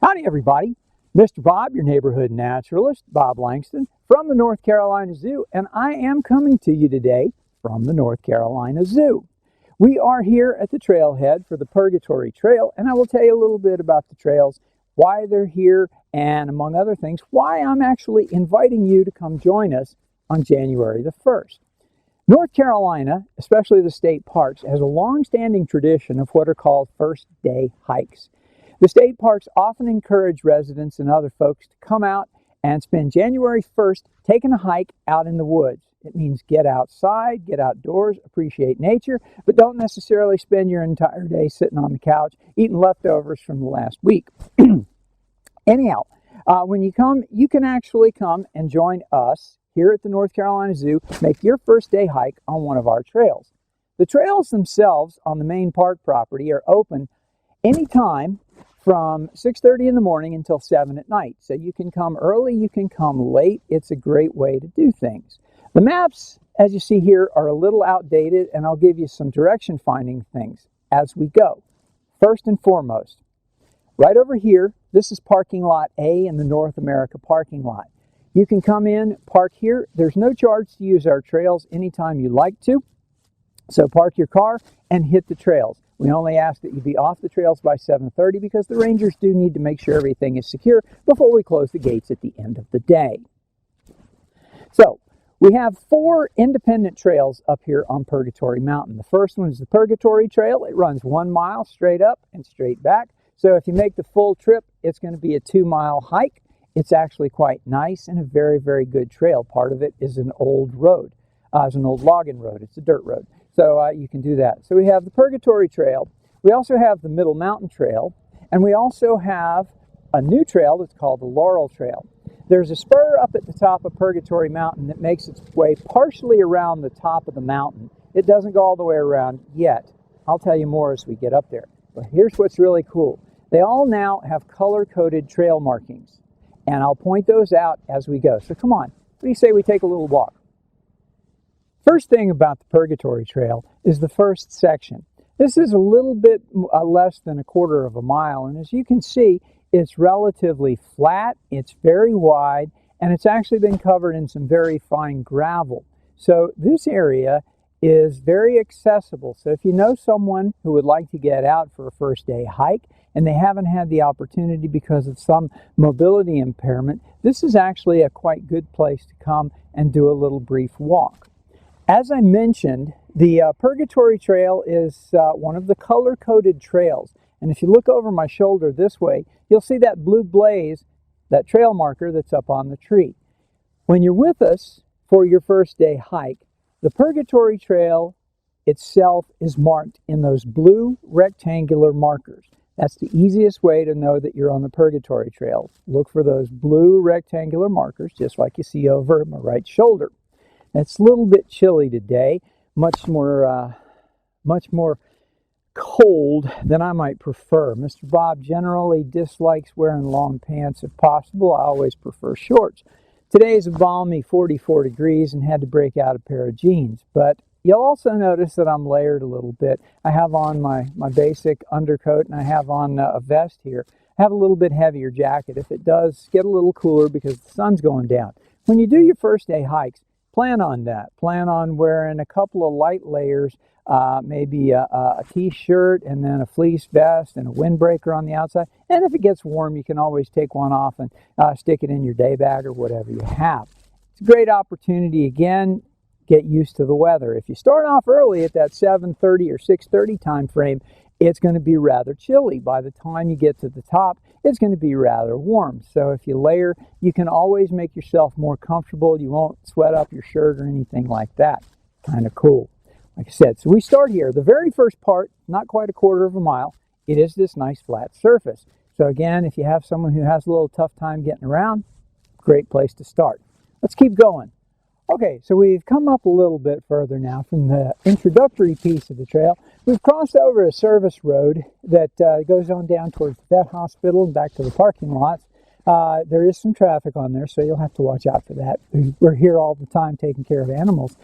Howdy everybody, Mr. Bob, your neighborhood naturalist, Bob Langston from the North Carolina Zoo, and I am coming to you today from the North Carolina Zoo. We are here at the trailhead for the Purgatory Trail, and I will tell you a little bit about the trails, why they're here, and among other things, why I'm actually inviting you to come join us on January the 1st. North Carolina, especially the state parks, has a long-standing tradition of what are called first-day hikes. The state parks often encourage residents and other folks to come out and spend January 1st taking a hike out in the woods. It means get outside, get outdoors, appreciate nature, but don't necessarily spend your entire day sitting on the couch eating leftovers from the last week. Anyhow, when you come, you can actually come and join us here at the North Carolina Zoo, make your first day hike on one of our trails. The trails themselves on the main park property are open anytime from 6:30 in the morning until 7 at night. So you can come early, you can come late. It's a great way to do things. The maps, as you see here, are a little outdated, and I'll give you some direction finding things as we go. First and foremost, right over here, this is parking lot A in the North America parking lot. You can come in, park here. There's no charge to use our trails anytime you like to. So park your car and hit the trails. We only ask that you be off the trails by 7:30 because the rangers do need to make sure everything is secure before we close the gates at the end of the day. So we have 4 independent trails up here on Purgatory Mountain. The first one is the Purgatory Trail. It runs 1 mile straight up and straight back. So if you make the full trip, it's going to be a 2-mile hike. It's actually quite nice and a very, very good trail. Part of it is an old road. It's an old logging road. It's a dirt road. So you can do that. So we have the Purgatory Trail. We also have the Middle Mountain Trail. And we also have a new trail that's called the Laurel Trail. There's a spur up at the top of Purgatory Mountain that makes its way partially around the top of the mountain. It doesn't go all the way around yet. I'll tell you more as we get up there. But here's what's really cool. They all now have color-coded trail markings. And I'll point those out as we go. So come on, what do you say we take a little walk? First thing about the Purgatory Trail is the first section. This is a little bit less than 1/4 of a mile, and as you can see, it's relatively flat, it's very wide, and it's actually been covered in some very fine gravel. So this area is very accessible. So if you know someone who would like to get out for a first day hike and they haven't had the opportunity because of some mobility impairment, this is actually a quite good place to come and do a little brief walk. As I mentioned, the Purgatory Trail is one of the color-coded trails. And if you look over my shoulder this way, you'll see that blue blaze, that trail marker that's up on the tree. When you're with us for your first day hike, the Purgatory Trail itself is marked in those blue rectangular markers. That's the easiest way to know that you're on the Purgatory Trail. Look for those blue rectangular markers, just like you see over my right shoulder. It's a little bit chilly today, much more cold than I might prefer. Mr. Bob generally dislikes wearing long pants if possible. I always prefer shorts. Today is a balmy 44 degrees and had to break out a pair of jeans. But you'll also notice that I'm layered a little bit. I have on my basic undercoat and I have on a vest here. I have a little bit heavier jacket if it does get a little cooler because the sun's going down. When you do your first day hikes, plan on that. Plan on wearing a couple of light layers, maybe a t-shirt and then a fleece vest and a windbreaker on the outside. And if it gets warm, you can always take one off and stick it in your day bag or whatever you have. It's a great opportunity, again, get used to the weather. If you start off early at that 7:30 or 6:30 time frame, it's going to be rather chilly. By the time you get to the top, it's going to be rather warm. So if you layer, you can always make yourself more comfortable. You won't sweat up your shirt or anything like that. Kind of cool. Like I said, so we start here. The very first part, not quite 1/4 of a mile, it is this nice flat surface. So again, if you have someone who has a little tough time getting around, great place to start. Let's keep going. Okay, so we've come up a little bit further now from the introductory piece of the trail. We've crossed over a service road that goes on down towards the vet hospital and back to the parking lots. There is some traffic on there, so you'll have to watch out for that. We're here all the time taking care of animals.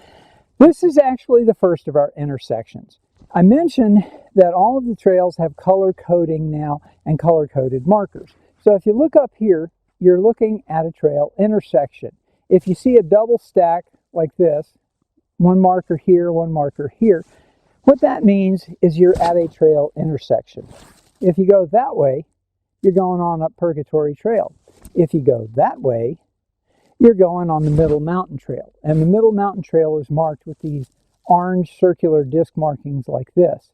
This is actually the first of our intersections. I mentioned that all of the trails have color coding now and color-coded markers. So if you look up here, you're looking at a trail intersection. If you see a double stack like this, one marker here, one marker here, what that means is you're at a trail intersection. If you go that way, you're going on up Purgatory Trail. If you go that way, you're going on the Middle Mountain Trail. And the Middle Mountain Trail is marked with these orange circular disc markings like this,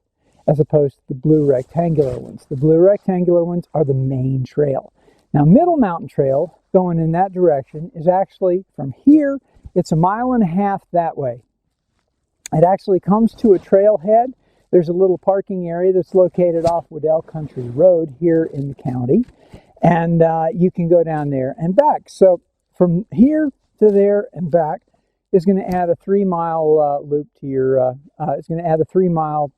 as opposed to the blue rectangular ones. The blue rectangular ones are the main trail. Now, Middle Mountain Trail, going in that direction, is actually from here, it's 1.5 miles that way. It actually comes to a trailhead. There's a little parking area that's located off Waddell Country Road here in the county. And you can go down there and back. So from here to there and back is going to add a 3-mile loop to your, it's going to add a 3-mile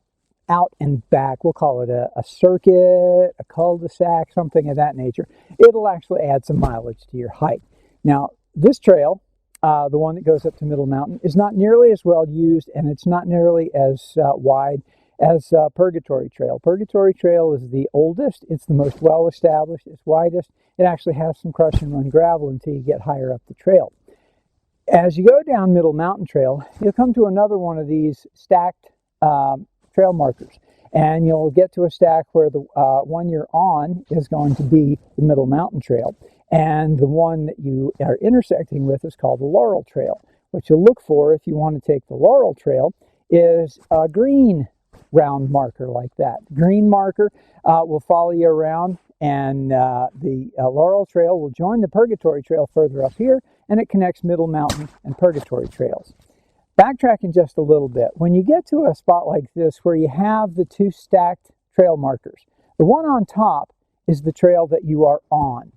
out and back. We'll call it a circuit, a cul-de-sac, something of that nature. It'll actually add some mileage to your hike. Now, this trail, the one that goes up to Middle Mountain, is not nearly as well used, and it's not nearly as wide as Purgatory Trail. Purgatory Trail is the oldest, it's the most well-established, it's widest. It actually has some crush and run gravel until you get higher up the trail. As you go down Middle Mountain Trail, you'll come to another one of these stacked trail markers, and you'll get to a stack where the one you're on is going to be the Middle Mountain Trail, and the one that you are intersecting with is called the Laurel Trail. What you'll look for if you want to take the Laurel Trail is a green round marker like that. Green marker will follow you around, and the Laurel Trail will join the Purgatory Trail further up here, and it connects Middle Mountain and Purgatory Trails. Backtracking just a little bit, when you get to a spot like this where you have the two stacked trail markers, the one on top is the trail that you are on.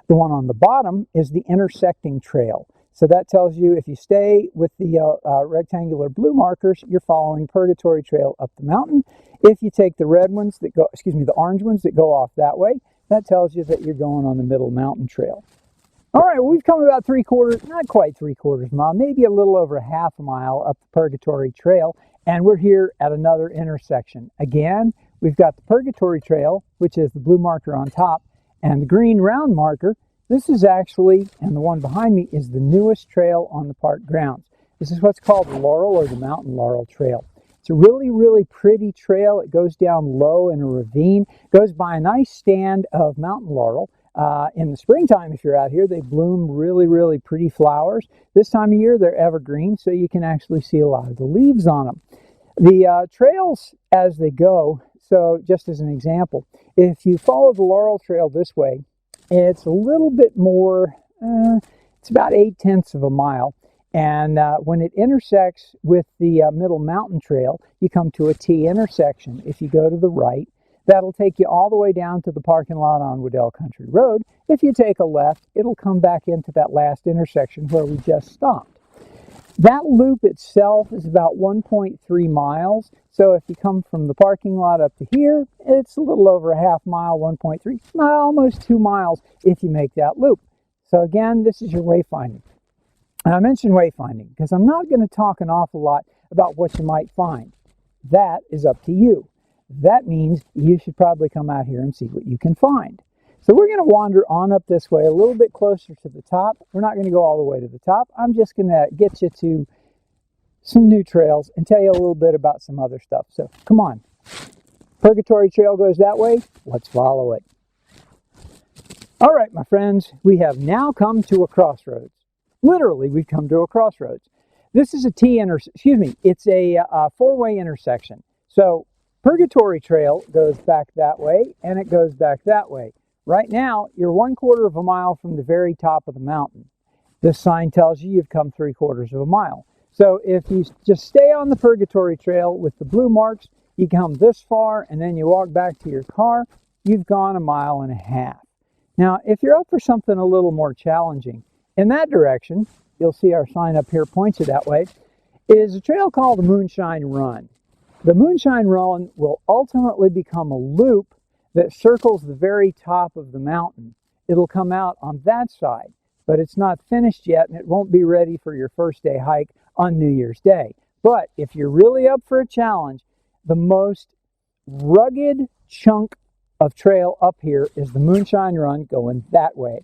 The one on the bottom is the intersecting trail. So that tells you if you stay with the rectangular blue markers, you're following Purgatory Trail up the mountain. If you take the red ones that go, the orange ones that go off that way, that tells you that you're going on the Middle Mountain Trail. All right, well, we've come about not quite 3/4 mile, maybe a little over 1/2 mile up the Purgatory Trail, and we're here at another intersection. Again, we've got the Purgatory Trail, which is the blue marker on top, and the green round marker. This is actually, and the one behind me, is the newest trail on the park grounds. This is what's called the Laurel or the Mountain Laurel Trail. It's a really, really pretty trail. It goes down low in a ravine, goes by a nice stand of mountain laurel. In the springtime, if you're out here, they bloom really, really pretty flowers. This time of year, they're evergreen, so you can actually see a lot of the leaves on them. The trails as they go, so just as an example, if you follow the Laurel Trail this way, it's a little bit more, it's about 0.8 of a mile. And when it intersects with the Middle Mountain Trail, you come to a T intersection. If you go to the right, that'll take you all the way down to the parking lot on Waddell Country Road. If you take a left, it'll come back into that last intersection where we just stopped. That loop itself is about 1.3 miles. So if you come from the parking lot up to here, it's a little over 1/2 mile, 1.3, almost 2 miles if you make that loop. So again, this is your wayfinding. And I mentioned wayfinding because I'm not going to talk an awful lot about what you might find. That is up to you. That means you should probably come out here and see what you can find. So we're going to wander on up this way a little bit closer to the top. We're not going to go all the way to the top. I'm just going to get you to some new trails and tell you a little bit about some other stuff. So come on. Purgatory Trail goes that way. Let's follow it. All right, my friends, we have now come to a crossroads. Literally, we've come to a crossroads. This is it's a four-way intersection. So Purgatory Trail goes back that way, and it goes back that way. Right now, you're 1/4 of a mile from the very top of the mountain. This sign tells you you've come 3/4 of a mile. So if you just stay on the Purgatory Trail with the blue marks, you come this far, and then you walk back to your car, you've gone 1.5 miles. Now, if you're up for something a little more challenging, in that direction, you'll see our sign up here points you that way, is a trail called the Moonshine Run. The Moonshine Run will ultimately become a loop that circles the very top of the mountain. It'll come out on that side, but it's not finished yet, and it won't be ready for your first day hike on New Year's Day. But if you're really up for a challenge, the most rugged chunk of trail up here is the Moonshine Run going that way.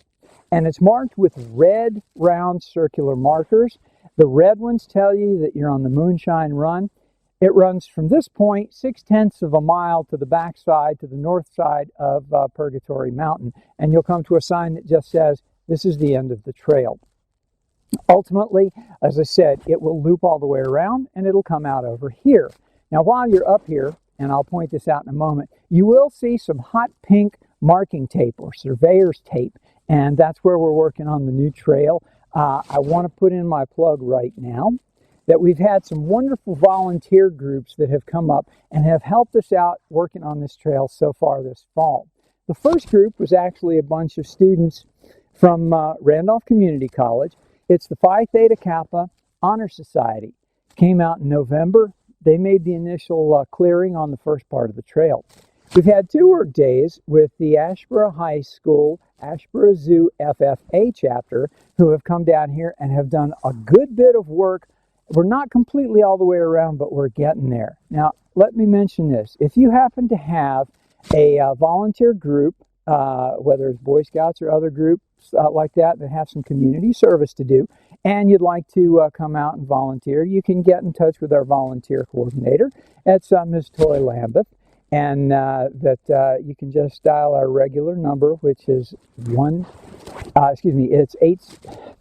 And it's marked with red, round, circular markers. The red ones tell you that you're on the Moonshine Run. It runs from this point 6/10 of a mile to the backside, to the north side of Purgatory Mountain. And you'll come to a sign that just says, this is the end of the trail. Ultimately, as I said, it will loop all the way around and it'll come out over here. Now, while you're up here, and I'll point this out in a moment, you will see some hot pink marking tape or surveyor's tape, and that's where we're working on the new trail. I want to put in my plug right now that we've had some wonderful volunteer groups that have come up and have helped us out working on this trail so far this fall. The first group was actually a bunch of students from Randolph Community College. It's the Phi Theta Kappa Honor Society. Came out in November. They made the initial clearing on the first part of the trail. We've had 2 work days with the Ashboro High School, Ashboro Zoo FFA chapter, who have come down here and have done a good bit of work. We're not completely all the way around, but we're getting there. Now, let me mention this. If you happen to have a volunteer group, whether it's Boy Scouts or other groups like that have some community service to do, and you'd like to come out and volunteer, you can get in touch with our volunteer coordinator. It's Ms. Toy Lambeth, and you can just dial our regular number, which is it's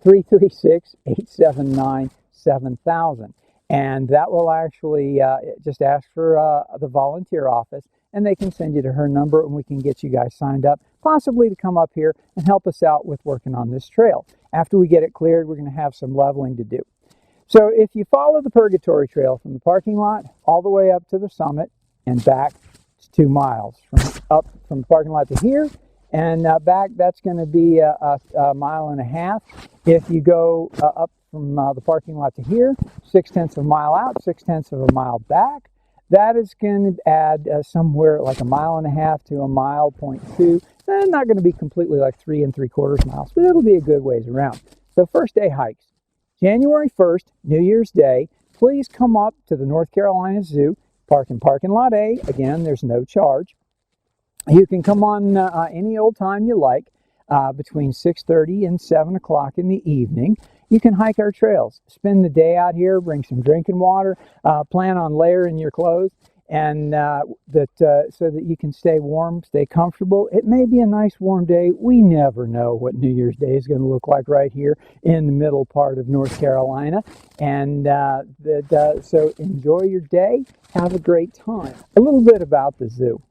336-879-7000. And that will actually just ask for the volunteer office, and they can send you to her number, and we can get you guys signed up, possibly to come up here and help us out with working on this trail. After we get it cleared, we're going to have some leveling to do. So if you follow the Purgatory Trail from the parking lot all the way up to the summit and back, it's 2 miles. From the parking lot to here and back, that's going to be a mile and a half. If you go up from the parking lot to here, 6/10 of a mile out, 6/10 of a mile back, that is going to add somewhere like 1.5 miles to 1.2 miles. Not going to be completely like 3 3/4 miles, but it'll be a good ways around. So first day hikes. January 1st, New Year's Day, please come up to the North Carolina Zoo, park in parking lot A. Again, there's no charge. You can come on any old time you like, between 6:30 and 7 o'clock in the evening. You can hike our trails, spend the day out here, bring some drinking water, plan on layering your clothes, and so that you can stay warm, stay comfortable. It may be a nice warm day. We never know what New Year's Day is going to look like right here in the middle part of North Carolina. And so enjoy your day. Have a great time. A little bit about the zoo.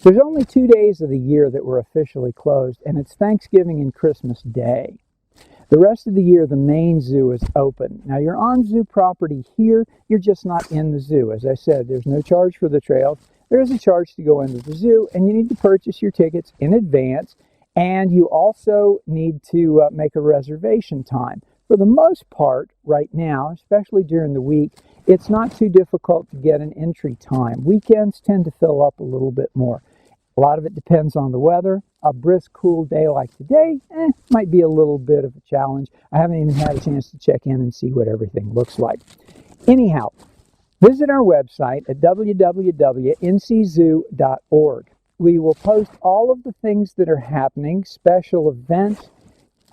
There's only 2 days of the year that we're officially closed, and it's Thanksgiving and Christmas Day. The rest of the year, the main zoo is open. Now, you're on zoo property here. You're just not in the zoo. As I said, there's no charge for the trails. There is a charge to go into the zoo, and you need to purchase your tickets in advance, and you also need to make a reservation time. For the most part, right now, especially during the week, it's not too difficult to get an entry time. Weekends tend to fill up a little bit more. A lot of it depends on the weather. A brisk, cool day like today might be a little bit of a challenge. I haven't even had a chance to check in and see what everything looks like. Anyhow, visit our website at www.nczoo.org. We will post all of the things that are happening, special events,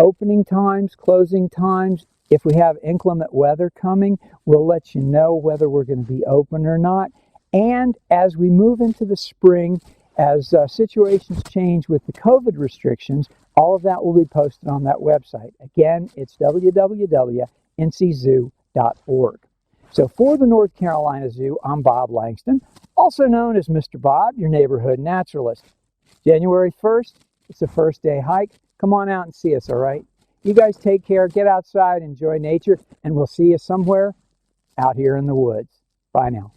opening times, closing times. If we have inclement weather coming, we'll let you know whether we're going to be open or not. And as we move into the spring, as situations change with the COVID restrictions, all of that will be posted on that website. Again, it's www.nczoo.org. So for the North Carolina Zoo, I'm Bob Langston, also known as Mr. Bob, your neighborhood naturalist. January 1st, it's the first day hike. Come on out and see us, all right? You guys take care, get outside, enjoy nature, and we'll see you somewhere out here in the woods. Bye now.